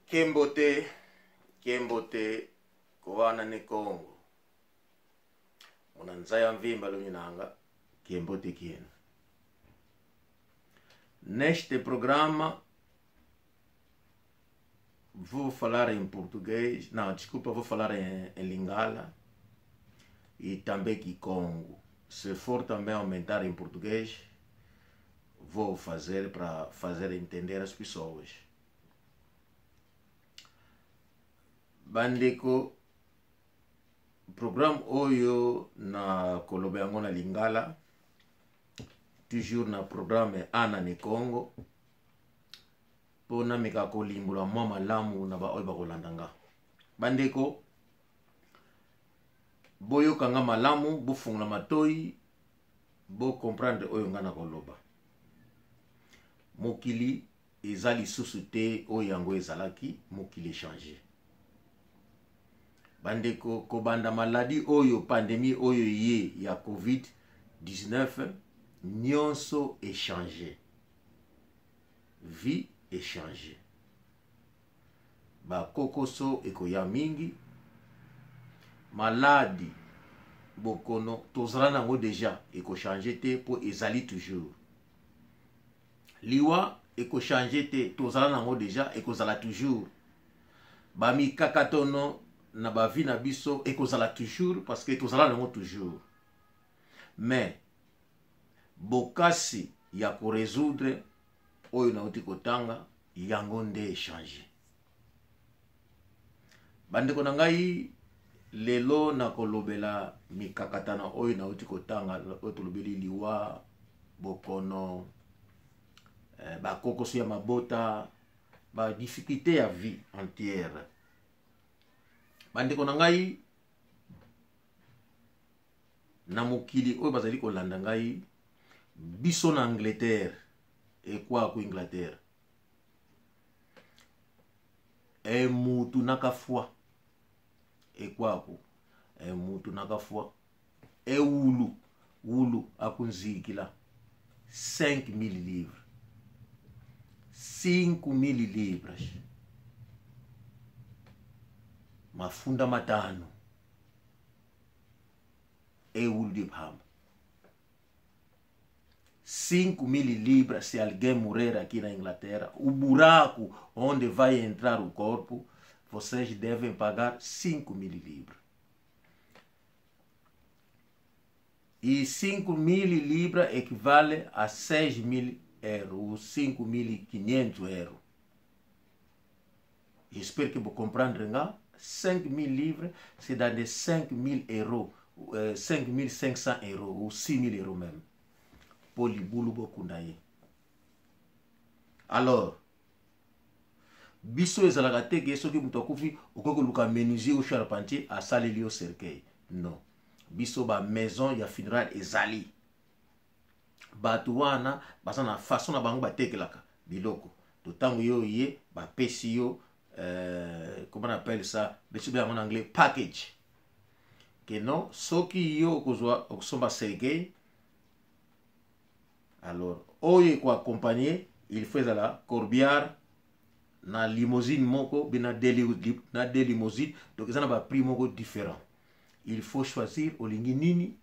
Kembote, Kembote, Kowana ne Congo. Monanzaya mvimba luminanga, Kembote kien. Neste programa, vou falar em português, não, desculpa, vou falar em Lingala e também Kikongo. Se for também aumentar em português, vou fazer para fazer entender as pessoas. Bandeko, programa oyo na Kolobeango na Lingala, toujours na programa Ana ne Congo, pona meka kolimbula mwa malamu na ba oyo bakolandanga. Bandeko, boyo kanga malamu, bo fungla matoi, bo comprendre oyo ngana koloba. Mokili ezali susu te oyo yango ezalaki, mokili changer. Bandeko, kobanda maladi oyo, pandémie oyo ye ya COVID-19, nyonso échangé. Vie échangé. Ba kokoso ekoya mingi. Maladi bokono tozala nango déjà eko changer te po ezali toujours. Liwa eko changer te tozala nango déjà eko zala toujours. Ba mi kakatono na ba vie na biso eko zala toujours parce que tozala nango toujours. Mais bokasi ya ko résoudre oyo na uti kotanga yango nde changer. Bandeko na ngai lelo na kolobela mikakatana oyo na uti kotanga otolobeli liwa bokono ba kokoso ya mabota ba difficulté ya vie entière. Bandeko na ngai na mokili oyo bazali kolanda ngai biso na Angleterre et quoi ko Angleterre e mutu nakafwa et quoi ko e mutu nakafwa e wulu akunzikila 5000 livres 5000 livres mafunda matano e wulu de pamba 5000 libras se alguém morrer aqui na Inglaterra, o buraco onde vai entrar o corpo, vocês devem pagar 5000 libras. E 5000 libras equivale a 6.000 euros, 5.500 euros. J'espère que vous comprendrez. 5000 livres, c'est dans les 5000 euros, 5500 euros ou 6000 euros même. Alors, biso ezalaka te ke soki mutu akufi okoko luka menuisier ou charpentier asaleli yo cercueil. Non. Biso ba maison ya funéraire ezali. Batu wana baza na façon na bango batekelaka biloko. To tango yo ye ba pesi yo comment on appelle ça? Biso bien en anglais package. Que non, soki yo kozwa okusomba cercueil. Alors, oye ko accompagner, il faut la corbière na limousine moko bina na de limousine, donc ça n'a pas prix moko différent. Il faut choisir olingi nini.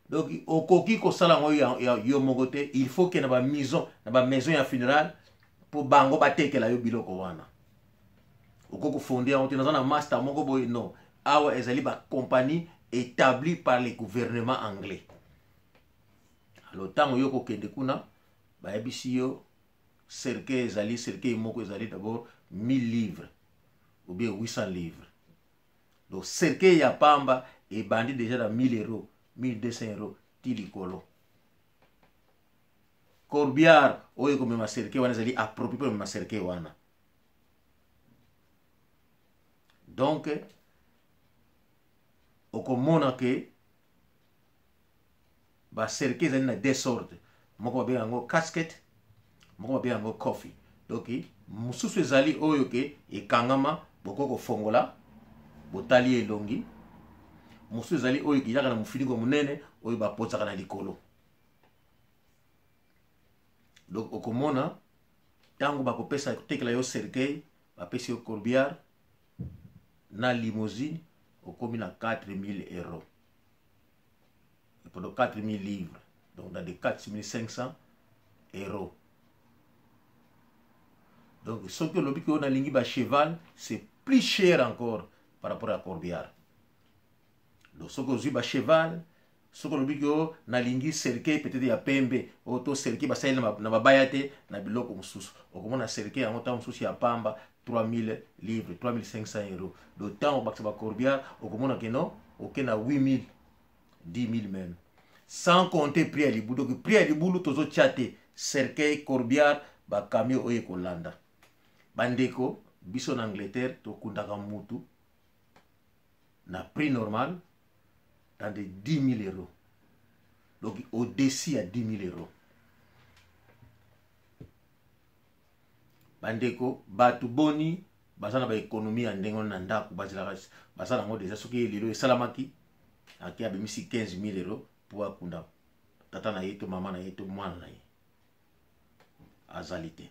Donc okoki ko sala ngo yo moko te, il faut que na ba maison ya funéraire pour bango batekela yo biloko wana. Okoko fonder on na master moko boy non. Awa ezali ba compagnie établie par le gouvernement anglais. Alors, tant yo kokende kuna, ba ebisi yo cercueil ezali, cercueil moko ezali d'abord 1000 livres ou bien 800 livres. Donc, cercueil ya pamba et bandi déjà dans 1000 euros, 1200 euros, tilikolo. Corbière, oyo comme ma cercueil wana ezali approprié pour ma cercueil wana. Donc, okomona ke ba cercueil ezali na deux sortes. Moko babe yango casquette, moko babe yango coffee. Donc mususu ezali oyo ke ekangama bokoko fongola botali elongi. Mususu ezali oyo ke yaka na mufiniko munene oyo bapozaka na likolo. Donc okomona tango bakopesa tekela yo cercueil bapesi yo courbiard na limousine okomi na 4000 euros. Et pendant 4000 livres, donc dans des 4500 euros. Donc ce que l'objet qu'on a lingi ba cheval, c'est plus cher encore par rapport à courbiard. Donc ce que vous ba cheval, ce que l'objet qu'on a lingi cercueil peut-être ya pembe, auto cercueil ba saïl na ba bayate na biloko mususu. Okomo na cercueil en temps mususu ya pamba 3000 livres, 3500 euros. D'autant que ba courbiard, okomo na keno, ok na 8000, 10 000 même. Sans compter prix à l'ibou. Donc prix à l'ibou, tozo tchate, cercueil, courbiard, ba camion oye kolanda. Bandeko, biso en Angleterre, to kundaka mutu, na prix normal, dans des 10 000 euros. Donc au-dessus à 10 000 euros. Bandeko, batu boni, basana ba économie en dengon nanda, basana ngo déjà soki lilo salamaki, aki abimisi 15 000 euros pour akunda. Tata na yeto, maman na yeto, mwana na yeto. Azalité.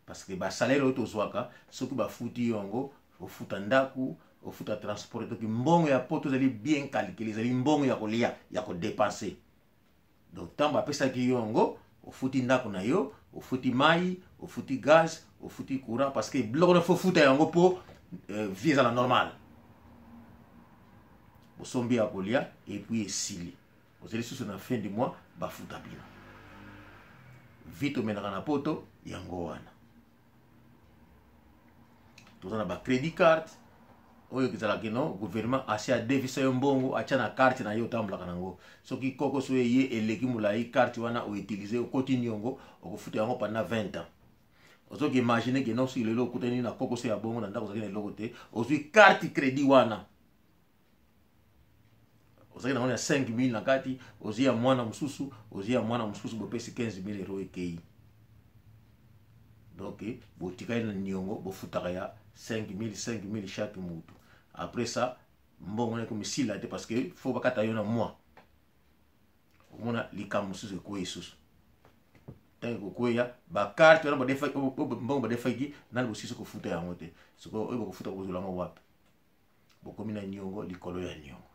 Parce que ba salaire auto zwaka soki ba futi yongo ofuta ndaku ofuta transport donc mbongo ya poto zali bien calculé zali mbongo ya kolia ya ko dépenser donc tamba pesa ki yongo ofuti ndaku na yo ofuti mai ofuti gaz ofuti courant parce que bloko na fo futa yongo po visa la normale osombi ya kolia et puis esili ozeli susu na fin du mois ba futa bino vite omenaka na poto yango wana tout ça na ba credit card oyo kizala kino gouvernement asi a devisa yo mbongo acha na carte na yo tambla kanango soki koko so ye eleki mulai carte wana o utiliser o continue yongo okufuta yango pendant 20 ans ozoki imaginer que non si lelo okutani na koko so ya bongo na ndako zakene loko te ozwi carte credit wana ozaki na 5000 na kati ozi ya mwana mususu bopesi 15000 euros ekei donc botikali na niongo bofutaka ya 5000 chaque mutu. Après ça mbongo na comme si là parce que faut bakata yo na moi omona likamu susu ko yesusu tango ko ya ba carte na ba defa mbongo ba defa ki na bo siso ko futa yango te soko oyo ko futa ko zulanga wapi bokomi na niongo likolo ya niongo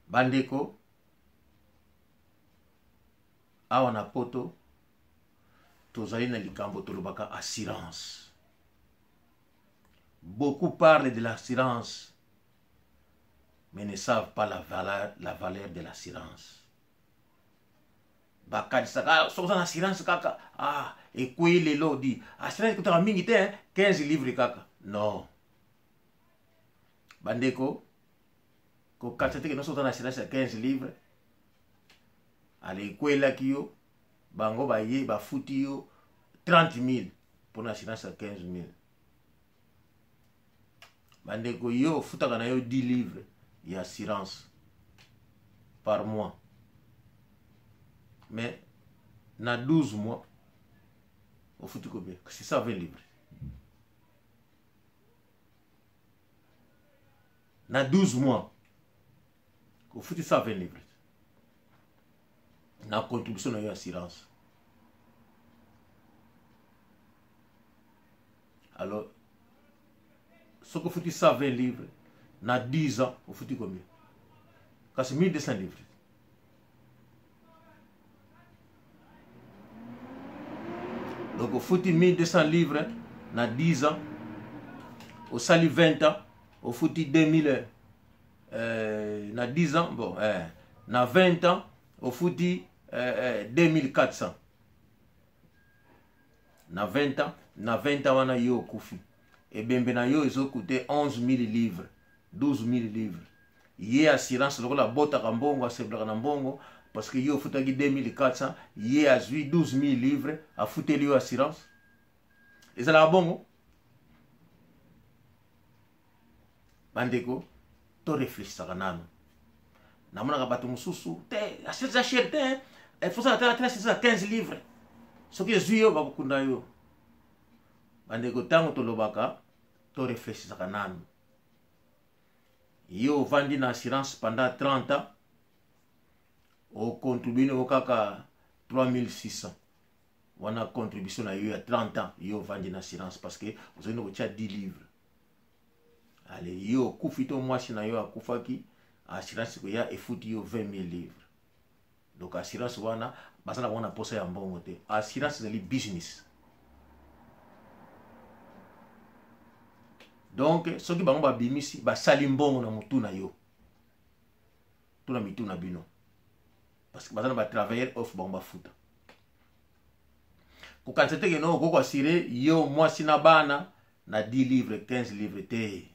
bandeko awa na poto tozali na likambo tolobaka assurance. Beaucoup parlent de l'assurance mais ne savent pas la valeur de l'assurance. Bakadisaka soza na assurance kaka ekwe lelo di assurance kutaka mingi te 15 livres kaka non bandeko ko katsate ke no soza na assurance ya 15 livres ale ekwela kiyo bango baye bafuti yo 30 000 pour une assurance à 15 000. Bandeko yo futaka na yo 10 livres et assurance par mois. Mais na 12 mois, on fout combien? C'est ça 20 livres. Na 12 mois, on fout ça 20 livres. Na contribution na yo assurance. Alors, ce que faut ça 20 livres, dans 10 ans, vous foutez combien? Parce que 1200 livres. Donc, vous foutez 1200 livres, dans 10 ans, au sali 20 ans, vous foutez 2000, dans 10 ans, bon, dans 20 ans, vous foutez 2400. Dans 20 ans, wana yo kufi. Et bembe na yo ils ont coûté 11 000 livres, 12 000 livres. Yé assurance lokola bota kambongo asebla na mbongo parce que yo futaki 2400, yé a 12 000 livres a futeli yo assurance. Et ça la bongo. Bandeko, to réfléchir kanano. Na mona ka batu mususu, te assurance cher te, il faut ça la 15 livres. Ce qui est zuyo bakukunda yo. Bandeko tango tolobaka to réfléchir kanano. Yo vandi na assurance pendant 30 ans. Au contribuer au kaka 3600. on a contribution à il y a 30 ans, il y a vendu une assurance parce que vous avez 10 livres. Allez, il y a Koufito, moi, si il y a Koufaki, assurance, il y a 20 000 livres. Donc, assurance, on a posé un bon côté. Assurance, c'est le business. Donc, ceux qui ont bimisi, salimbon na mutu na yo. Tout na mitu na bino. Parce que bazana travailler off bomba futa. Ko kansete que non ko assuré yo moi sina bana na 10 livres, 15 livres te.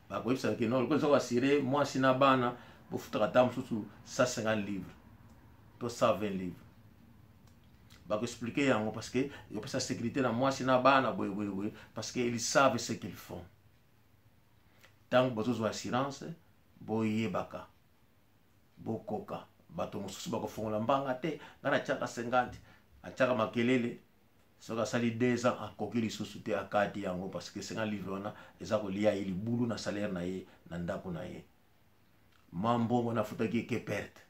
Ba ko ça que non ko assuré moi sina bana pour futa katam sous 150 livres. To 120 livres. Bah expliquer yango parce que il y a sécurité dans moi sina bana boy parce que ils savent ce qu'ils font. Tant que besoin d'assurance boye baka bokoka bato mosusu bako fongola mbanga te ngana chaka 50 achaka makelele soka sali 2 ans akoki lisusu te akati yango parce que 50 livres wana eza kolia ili bulu na salaire na ye na ndako na ye mambo mona futaki ke perte.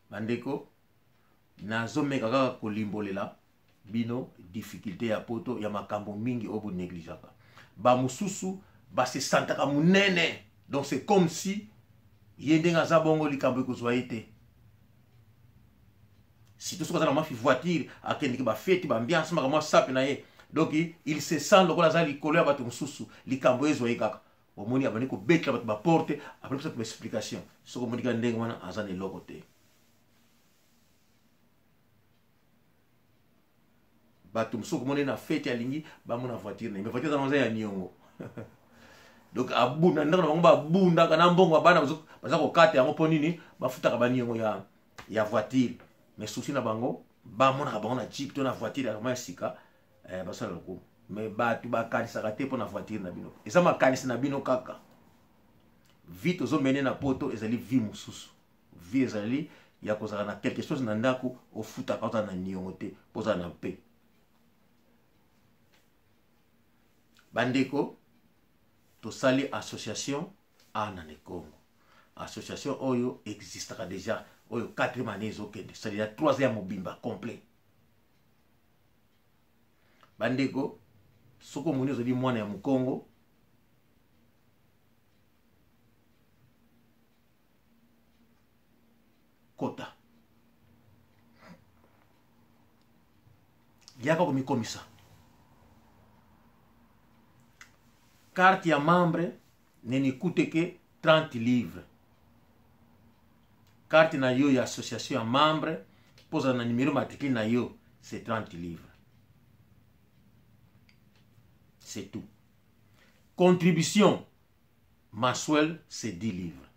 Bandeko nazomeka kaka kolimbolela bino difficulté ya poto ya makambo mingi obo négligaka ba mususu ba se santaka munene. Donc c'est comme si yendenga za bongo likambo ekozwa ete si tout ce que ça m'a fait voiture akendiki ba fête ba ambiance makamwa sape na ye. Donc il se sent lokola za likolo ya bato mususu likambo ezwa ekaka omoni abani ko betla bato ba porte après ça explication soko monika ndenge wana azane loko te. Bato msoko mone na fete ya lingi ba mona voiture na me voiture za manza ya niongo. Donc abunda ndako na bango ba bunda kana mbongo bana baza ko kata yango po nini bafuta ka bani yango ya voiture mais souci na bango ba mona ka bango na jeep to na voiture ya sika basala ko mais bato ba kanisa ka te po na voiture na bino eza makanisi na bino kaka vite ozo mene na poto ezali vie mususu vie ezali ya kozala na quelque chose na ndako ofuta ka na niongo te poza na pe. Bandeko tosali association Anane Congo. Association oyo existera déjà oyo 4e année ezokende, c'est-à-dire 3e mobimba complet. Bandeko soko moni ozali mwana ya Mukongo kota yaka komikomisa carte ya membre neni coûte que 30 livres. Carte na yo ya association ya membre posa na numéro matricule na yo c'est 30 livres. C'est tout. Contribution mensuelle c'est 10 livres.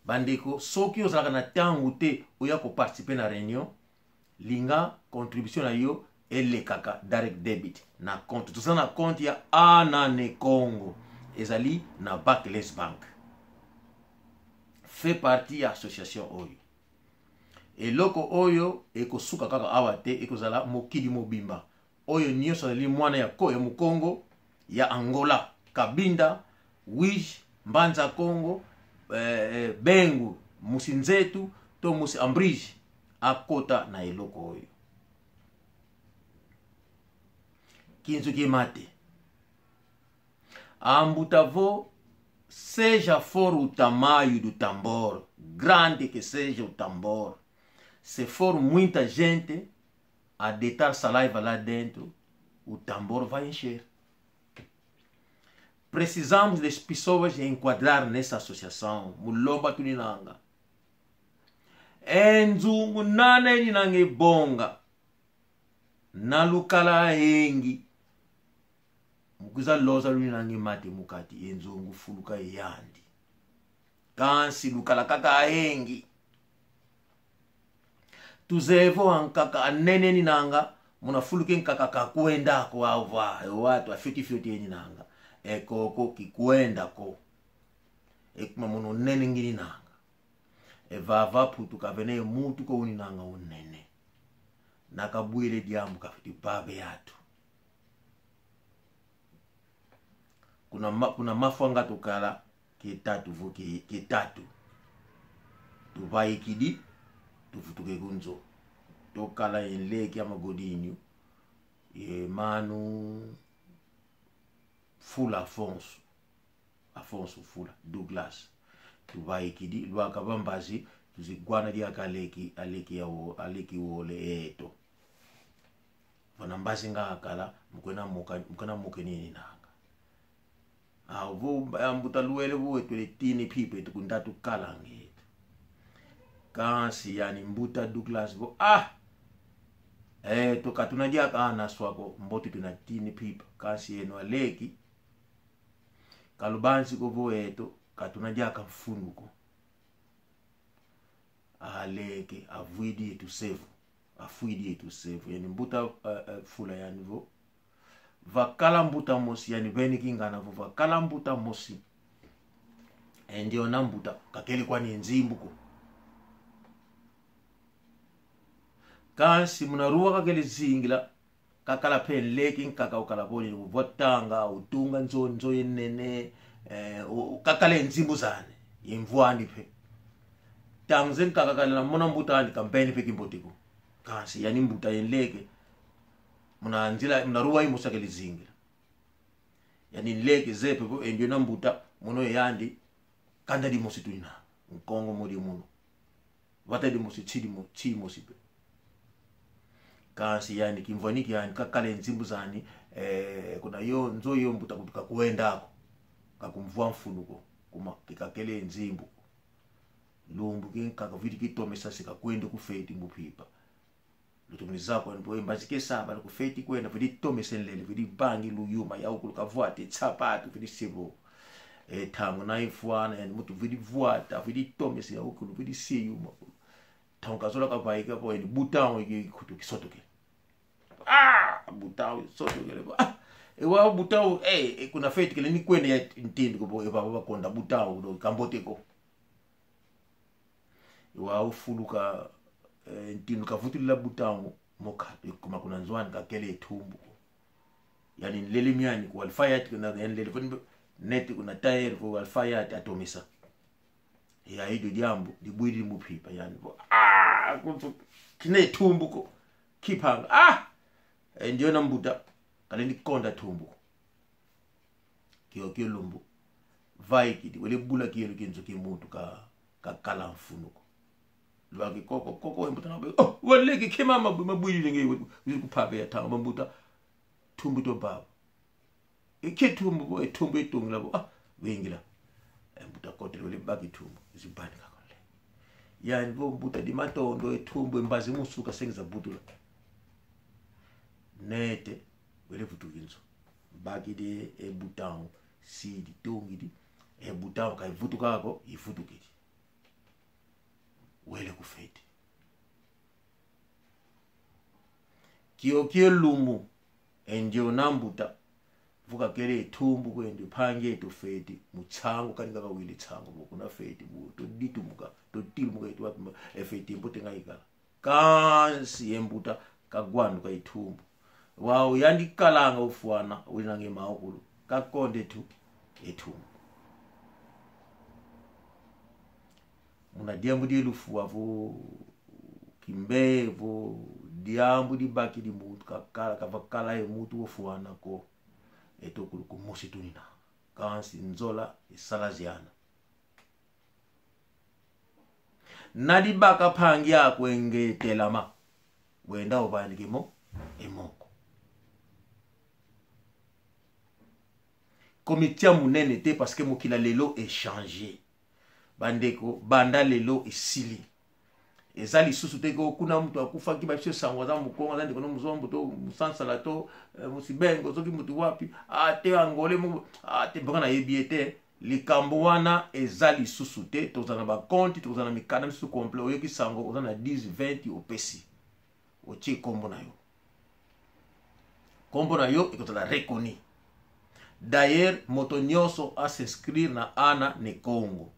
Bandeko soki ozalaka na tango te oya ko participer na réunion linga contribution na yo elle kaka direct debit na compte tout ça na compte ya Anane Congo ezali na Barclays Bank fait partie ya association oyo eloko oyo ekosuka kaka awa te ekozala mokili mobimba oyo nyonso ezali mwana ya ko ya Mukongo ya Angola Kabinda Wish Mbanza Congo Bengu Musinzetu to Musi Ambridge akota na eloko oyo Kinzuki mate. Ambutavo seja for o tamanho do tambor, grande que seja o tambor. Se for muita gente a deitar saliva lá dentro, o tambor vai encher. Precisamos das pessoas enquadrar nessa associação. Mulomba tuninanga. Enzungu nane ninange bonga. Nalukala engi. Mukuza loza luninange mate mukati enzungu fuluka yandi. Kansi lukala kaka engi. Tuzevo ankaka anene ninanga. Muna fuluke nkaka kakuenda kwa awa. Watu afiti ninanga. Eko kikuenda ko. Ekuma muno nene ngini nanga. Vava putu kavene mutu ko uninanga unene. Nakabuile diambu kafiti babe yatu. Kuna mafwanga tukala kitatu vuki kitatu tubai kidi tufutuke kunzo tokala enleki amagodinyo e manu Fula Afonso Fula Douglas tubai kidi lwaka bambazi tuzigwana dia kaleki aleki wole eto vanambazi ngakala mukena mukenini nanga awu ambuta luele vuetu le tini pipe tukundatu kalange kansi yani mbuta Douglas vo to katuna dia kana swako mboti tuna tini pipe kansi eno aleki kalubansi ko voeto katuna dia kamfunuko aleke avuidi to save yani mbuta Fula yani vo vakala mbuta mosi yani beni kingana vo vakala mbuta mosi ndio na mbuta kakeli kwani nzimbuko kansi munaruwa kakeli zingila kakala pen leki kaka ukala boni votanga utunga nzo yenene kakale nzimbu zane yimvwani pe tangzen kakakala na mona mbuta ani kampeni pe kimbotiko kansi yani mbuta yenleke munaruwa imusakeli zingila yani nleke zepe po ndio na mbuta muno yandi kanda di mosi tuina nkongo modi muno vata di mosi chi mosi pe kansi yani kimvaniki yani kakale nzimbu zani kuna yo nzo yo mbuta kutuka kuendako kakumvwa mfunuko kuma kikakele nzimbu lumbu kinkaka viti kitomesa sika kwende kufeti mupipa lutumizako npo embazike saba kufeti kwenda viti tomese nlele viti bangi luyuma ya ukuluka vuate tsapatu viti sebo tango na ifuana yani mutu viti vuata viti tomese ya ukulu viti siyuma tango kazola kabaika po yani butawo kutu kisotoke butawo sotoke ewa butawo kuna feti kile ni kwenda ya ntindi ko baba konda butawo do kamboteko wa ufuluka ntinu kavutila butawo moka kuma kuna nzwani kakele tumbu yani nlele miani ku alfayat kuna nlele net kuna tire ku alfayat atomisa ya hido jambo dibwiri mupipa yani kuntu kine tumbu ko kipanga ndio na mbuta kale ndi konda tumbu kiyo lumbu vai kidi wele bula kiyo kinzo kimuntu ka kala mfunuko lwaki koko mbuta na wale ki kema mabwili nge kuphabe ya tanga mbuta tumbu to baba tumbu etungu labo wengila mbuta kote wele baki tumbu zibani kakole yani bo mbuta di matondo etumbu embazi musuka sengiza butula nete wele vutukinzo baki de ebutao si di tongidi ebutao kai vutukako ifutukidi wele kufeti kiyo lumu endio nambuta vuka kele tumbu kwende pange to feti muchango kaninga ka wili chango kuna feti to ditumuka to tilumuka itwa feti mbote ngaikala kansi embuta kagwandu ka itumbu wao yandi kalanga ufuana winange maokulu kakonde tu etumbu muna diambu di lufu avo kimbevo diambu di baki di mutu kavakala e mutu ufuana ko etokulu kumosi tunina kansi nzola isalaziana nadi baka pangi yako engetelama wenda obandikemo emoko komitia munene te parce que mokila lelo est changé bandeko banda lelo esili ezali susu te ko kuna mtu akufa kiba sio sangwa za mukonga ndiko no muzombo to musansala to musibengo zoki mtu wapi te angole mu te bana yebiete likambo wana ezali susu te tozana ba compte tozana mikana misu complet oyoki sango ozana 10 20 opesi ochi kombo na yo ikotala reconnu. D'ailleurs moto nyonso a s'inscrire na ana ne Congo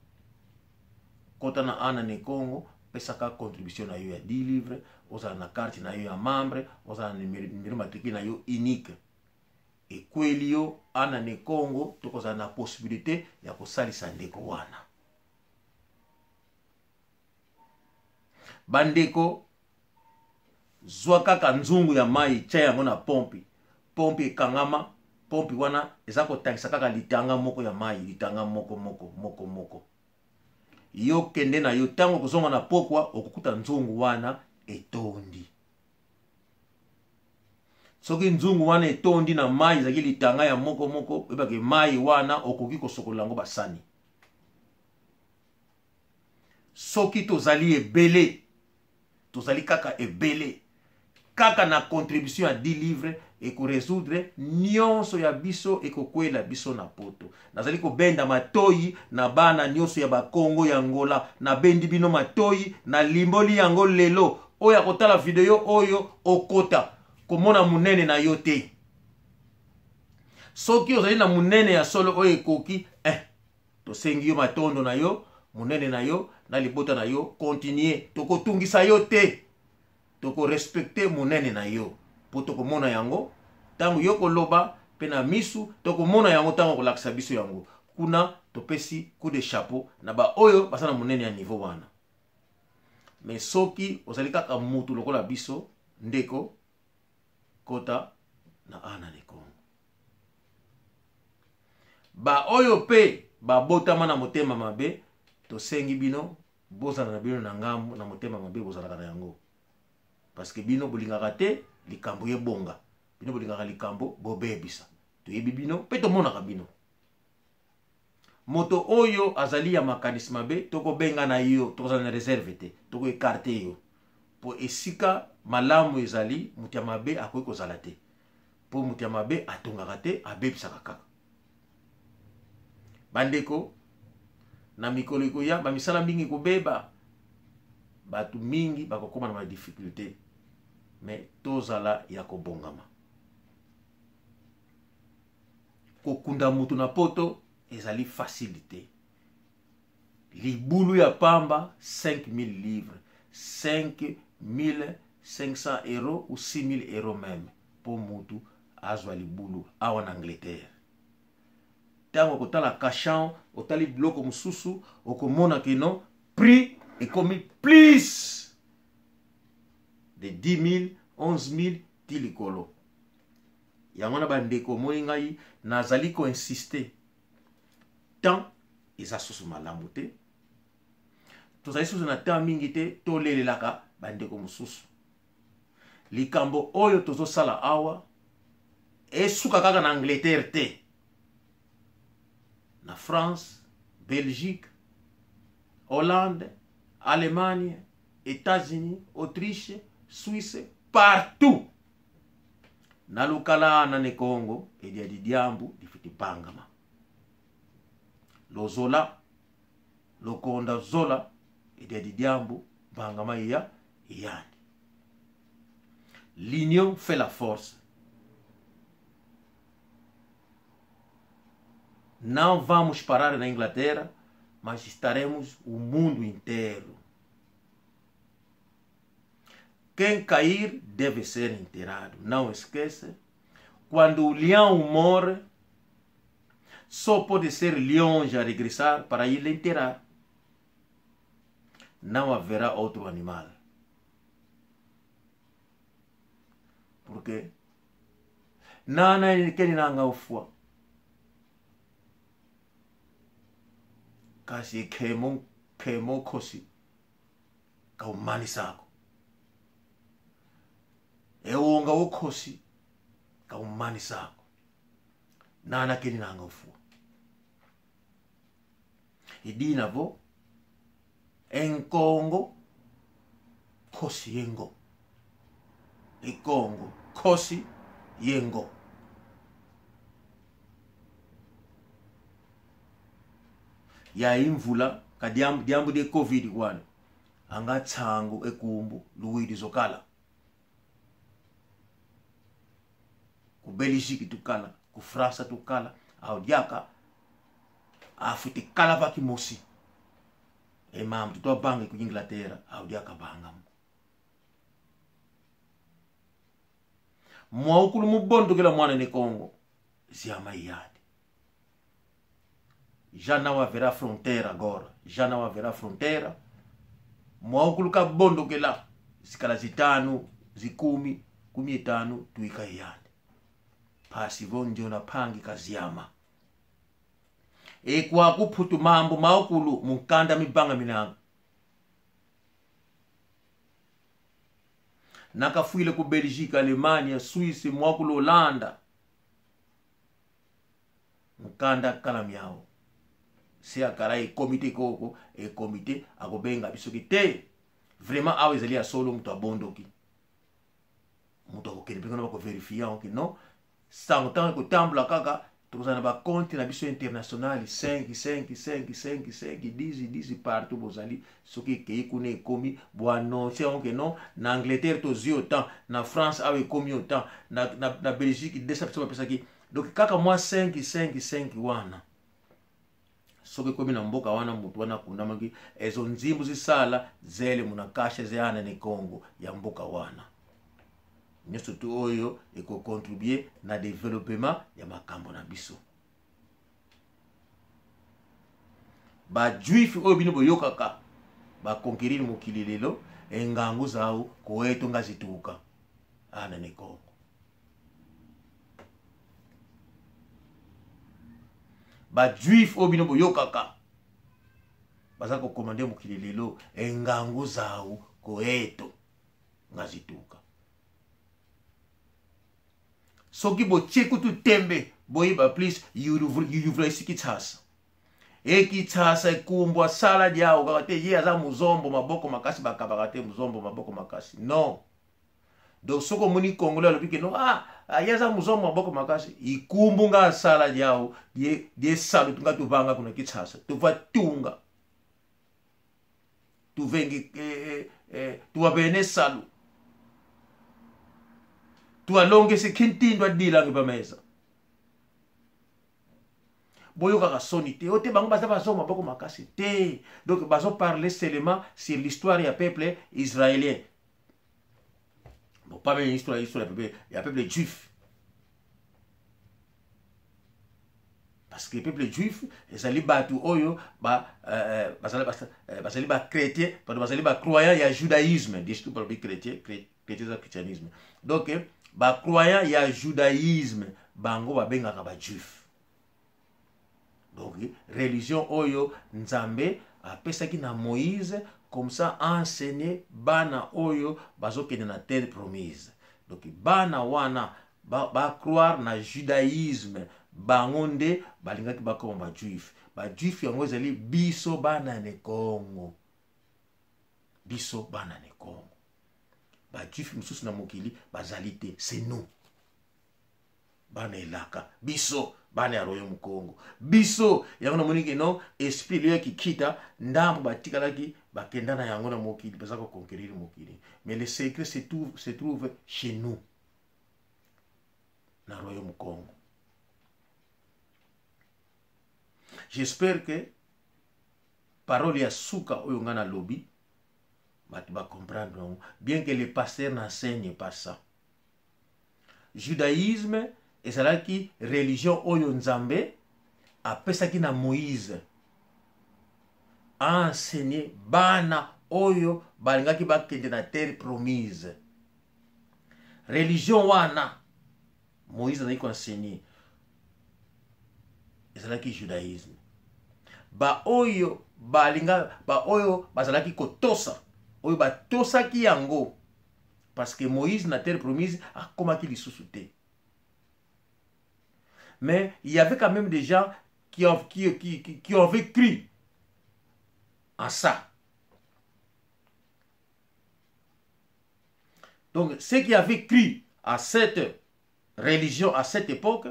kota na ana ne Congo pesaka contribution na yo ya 10 livres oza na carte na yo ya membre oza na numéro matricule na yo unique e kweli yo ana ne Congo tokoza na possibilité ya kosalisa ndeko wana bandeko zwa kaka nzungu ya mai tia yango na pompi pompi ekangama pompi wana eza kotangisa kaka litanga moko ya mai litanga moko yo kende na yo tango kozonga na pokwa okukuta nzungu wana etondi soki nzungu wana etondi na mai ezaki litanga ya moko ebake mai wana okoki kosokola yango basani soki tozali ebele tozali kaka ebele kaka na contribution ya 10 livres eko résoudre nyonso ya biso ekokwela biso na poto nazali kobenda matoyi na bana nyonso ya bakongo ya Angola na bendi bino matoyi na limboli yango lelo oya kotala video oyo okota komona munene na yo te soki ozali na munene ya solo oyo ekoki tosengi yo matondo na yo munene na yo na libota na yo continuer tokotungisa yo te toko respecte munene na yo po tokomona yango tango yo koloba pe na misu tokomona yango tango kolakisa biso yango kuna topesi coup de chapeau na ba oyo basana munene ya niveau wana mais soki ozali kaka mutu lokola biso ndeko kota na ana ne Kongo ba oyo pe ba botama na motema mabe tosengi bino bozala na bino na ngambo na motema mabe bozala na yango parce que bino bolingaka te likambo yebonga bino bolingaka likambo bobebisa toyebi bino pe tomonaka bino moto oyo azali ya makanisi mabe tokobenga na yo tokozala na reserve te toko ekarte yo po esika malamu ezali mutu ya mabe akoki kozala te po mutu ya mabe atongaka te abebisaka kaka bandeko na mikolo ekoya bamisala mingi kobeba batu mingi bakokoma na difficulté mais tozala ya kobongama kokunda mutu na poto ezali facilité libulu ya pamba 5000 livres 5500 euros ou 6000 euros même po mutu azwa libulu awa na Angleterre tango kotala kachan otali biloko mususu okomona ke non prix ekomi plus de 10 000 11 000 ti likolo yango na bandeko moi ngai nazali koinsiste tant eza susu malamu te tozali susu na temps mingi te tolelelaka bandeko mususu likambo oyo tozosala awa esuka kaka na Angleterre te na France, Belgique, Hollande, Allemagne, États-Unis, Autriche, Suisse, partout. Na lukala na ne Congo, edia di diambu di fiti bangama. Lo zola, lo konda zola, edia di diambu bangama iya iyani. L'union fait la force. Não vamos parar na Inglaterra, mas estaremos o mundo inteiro. Quem cair deve ser enterrado. Não esqueça, quando o leão morre, só pode ser leões a regressar para ele enterrar. Não haverá outro animal. Porque não é quem não ufua. Kasi kemo kosi kaumani sako ewonga ukosi kaumani sako nana keni nanga ufu idina vo enkongo kosi yengo ikongo kosi yengo ya imvula ka diambu de covid kwana anga tsangu ekumbu luwidi zokala ku Belgique tukala ku France tukala au diaka afuti kala vaki mosi e mam tuto bangi ku Inglaterra au diaka bangam mwa ukulu mubondo kila mwana ne Congo siama yadi já não haverá fronteira agora. Já não haverá fronteira. mwaokuluka bondokela zikala zitanu zikumi 15 tuika yani pasi vonjo na pangi kaziyama kwa kuphutu mambo maokulu mukanda mibanga minanga nakafuile ku Belgique, Alemania, Suisse, mwakulu Holanda mukanda kalam yao si akara komite koko komite akobenga bisoki te vraiment awe zali ya solo mutu abondoki mutu akokende penga bako verifier que non sans temps ko tambula kaka tozana ba compte na biso international 5 10 partout bozali soki ke ikune komi bo annoncer que non na Angleterre tozi autant na France awe komi autant na Belgique 200 pesa ki donc kaka moi 5 wana soki komi na mboka wana mutu wana kundamaki ezo nzimbu zisala zele munakasha zeana ne Congo ya mboka wana nyoso tu oyo eko contribuer na développement ya makambo na biso ba juif oyo bino boyokaka ba conquérir mokili lelo engangu zao koeto ngazituka ana ne Congo ba juif oyo bino boyokaka baza ko commander mokili lelo engangu zao koeto ngazituka soki botie kutu tembe boyiba please yuvula isiki tasa eki tasa ekumbwa sala diao kakate ye aza muzombo maboko makasi bakabakate muzombo maboko makasi non donc soko muni congolais alobi ke no ye aza muzombo maboko makasi ikumbu nga sala diao die salu tunga tuvanga kuna kitasa tuva tunga tuvengi tuwabene salu tualonge se kintindwa dila ngibameza boyoka ka sonité ote bango baza bazoma bako makasi te donc bazo parler seulement sur l'histoire ya peuple israélien bon pas même histoire ya peuple juif parce que peuple juif ezali batu oyo bazali ba chrétien bazali ba croyant ya judaïsme disque pour le chrétien za christianisme donc ba croyant ya judaïsme bango babengaka ba juif donc religion oyo nzambe apesaki na Moïse comme ça enseigner bana oyo bazokende na terre promise donc bana wana ba croire na judaïsme bango nde balingaki bakoma ba juif yango ezali biso bana ne Congo ba juif mususu na mokili bazali te c'est nous bana elaka biso bana ya royaume Congo biso yango na moniki no esprit liyo kikita ndambo batikalaki bakenda na yango na mokili baza ko conquérir mokili mais le secret se trouve chez nous na royaume Congo. J'espère que parole ya suka oyo ngana lobby batu ba comprendre bien que les pasteurs n'enseignent pas ça. Judaïsme ezalaki religion oyo nzambe apesaki na Moïse enseigner bana oyo balingaki bakende na terre promise. Religion wana Moïse azalaki enseigner ezalaki judaïsme. Ba oyo bazalaki kotosa oyo batosaki yango parce que Moïse na terre promise akomaki lisusu te. Mais il y avait quand même des gens qui avaient cru en ça. Donc ceux qui avaient cru à cette religion à cette époque,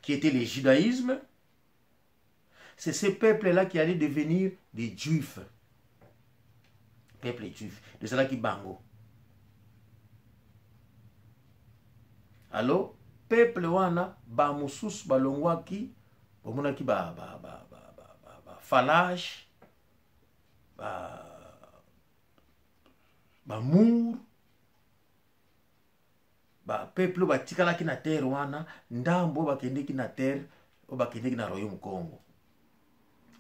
qui était le judaïsme, c'est ce peuple-là qui allait devenir des juifs. Peuple juif. De cela qui bango. Alors, peuple wana ba mususu balongwaki bomona ki ba falage ba mour ba peuple batikalaki na terre wana ndambo bakendeki na terre o bakendeki na royaume Congo,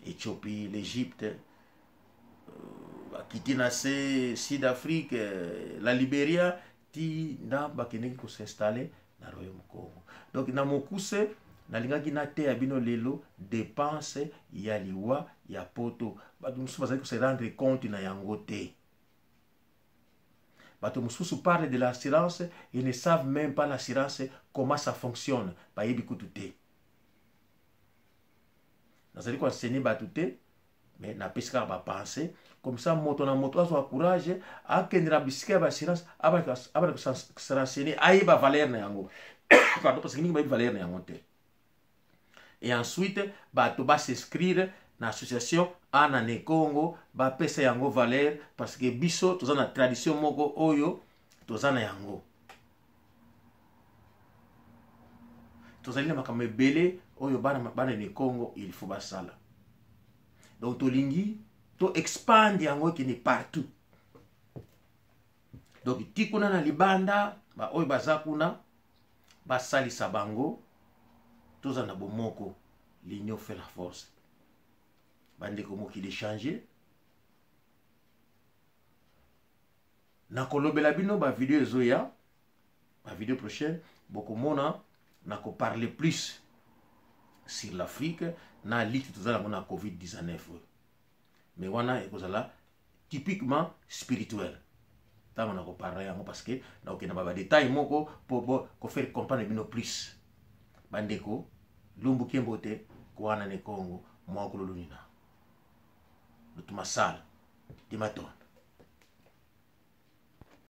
Éthiopie, l'Égypte, bakiti na se Sud-Afrique, la Libéria, ti na bakendeki ko s'installer na Royaume Congo. Donc na mokuse nalingaki na te ya bino lelo dépense ya liwa ya poto. Bato mususu bazali ko se rendre compte na yango te. Bato mususu parle de l'assurance, ils ne savent même pas l'assurance comment ça fonctionne. Bayebi kutu te. Nazali ko enseigner bato te, mais na pesika ba penser comme ça moto na moto azo courage akendra bisika ba assurance aba se renseigner ayeba valeur na yango. Pardon, parce que mingi ba valeur na yango te. Et ensuite, bato ba s'inscrire dans l'association Anane Congo, ba pesa yango valeur parce que biso toza na tradition moko oyo toza na yango. Tozali na makambo ebele oyo bana ne Congo il faut basala. Donc tolingi to expand yango qui n'est partout. Donc tikuna na libanda ba oyo bazakuna basali sabango toza na bomoko, l'union fait la force. Bande komo ki d'échanger. Na kolobela bino ba vidéo ezoya, ba vidéo prochaine, bokomona na ko parler plus sur l'Afrique na lutte tozala na COVID-19. Mais wana ekozala typiquement spirituel. Tama na ko parler yango parce que na okena ba détail moko pour ko faire comprendre bino plus. Bandeko lumbu kembote ko wana ne Congo mwa kololunina. Lutumasala Timaton.